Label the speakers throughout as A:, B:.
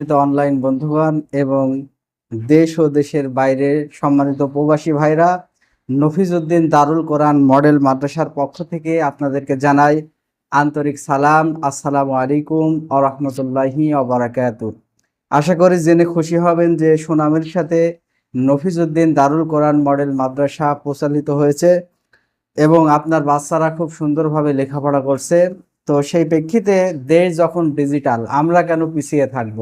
A: Online বন্ধুগণ এবং দেশ ও দেশের বাইরে সম্মানিত প্রবাসী ভাইরা, নফিজউদ্দিন দারুল কোরআন মডেল মাদ্রাসার পক্ষ থেকে আপনাদেরকে জানাই আন্তরিক সালাম। আসসালামু আলাইকুম ওয়া রাহমাতুল্লাহি ওয়া বারাকাতুহু। আশা করি জেনে খুশি হবেন যে সুনামের সাথে নফিজউদ্দিন দারুল কোরআন মডেল মাদ্রাসা প্রচালিত হয়েছে এবং আপনার বাচ্চারা খুব সুন্দরভাবে লেখাপড়া করছে। তো সেই প্রেক্ষিতে দেশ যখন ডিজিটাল, আমরা কেন পিছিয়ে থাকব?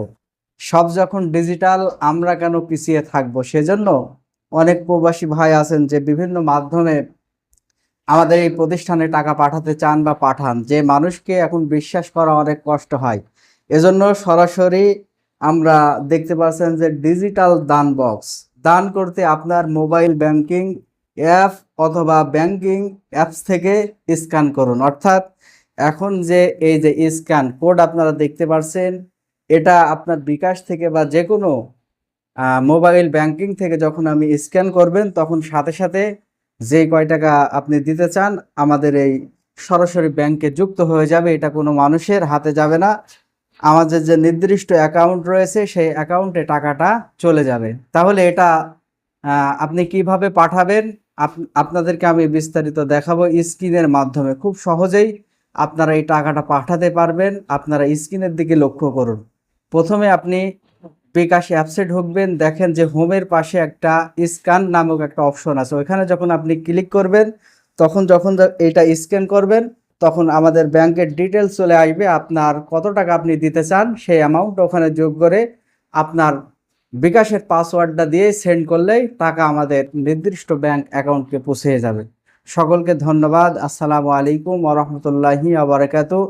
A: সব যখন ডিজিটাল, আমরা কেন পিছিয়ে থাকব? সেজন্য অনেক প্রবাসী ভাই আছেন যে বিভিন্ন মাধ্যমে আমাদের এই প্রতিষ্ঠানে টাকা পাঠাতে চান বা পাঠান, যে মানুষকে এখন বিশ্বাস করা অনেক কষ্ট হয়। এজন্য সরাসরি আমরা দেখতে পাচ্ছেন যে ডিজিটাল দান বক্স দান করতে আপনার মোবাইল ব্যাংকিং অ্যাপ অথবা ব্যাংকিং অ্যাপস থেকে স্ক্যান করুন। অর্থাৎ এখন যে এই যে স্ক্যান কোড আপনারা দেখতে পাচ্ছেন, এটা আপনার বিকাশ থেকে বা যে কোনো মোবাইল ব্যাংকিং থেকে যখন আমি স্ক্যান করবেন, তখন সাথে সাথে যে কয় টাকা আপনি দিতে চান আমাদের এই সরাসরি ব্যাংকে যুক্ত হয়ে যাবে। এটা কোনো মানুষের হাতে যাবে না, আমাদের যে নির্দিষ্ট অ্যাকাউন্ট রয়েছে সেই অ্যাকাউন্টে টাকাটা চলে যাবে। তাহলে এটা আপনি কিভাবে পাঠাবেন আপনাদেরকে আমি বিস্তারিত দেখাবো স্ক্রিনের মাধ্যমে। খুব সহজেই আপনারা এই টাকাটা পাঠাতে পারবেন। আপনারা স্ক্রিনের দিকে লক্ষ্য করুন। প্রথমে আপনি বিকাশ অ্যাপসে ঢুকবেন, দেখেন যে হোমের পাশে একটা স্ক্যান নামক একটা অপশন আছে। ওইখানে যখন আপনি ক্লিক করবেন, যখন এটা স্ক্যান করবেন, তখন আমাদের ব্যাংকের ডিটেলস চলে আসবে। আপনার কত টাকা আপনি দিতে চান সেই অ্যামাউন্ট ওখানে যোগ করে আপনার বিকাশের পাসওয়ার্ডটা দিয়ে সেন্ড করলেই টাকা আমাদের নির্দিষ্ট ব্যাংক অ্যাকাউন্টকে পৌঁছে যাবে। সকলকে ধন্যবাদ। আসসালামু আলাইকুম ওয়া রাহমাতুল্লাহি ওয়া বারাকাতুহু।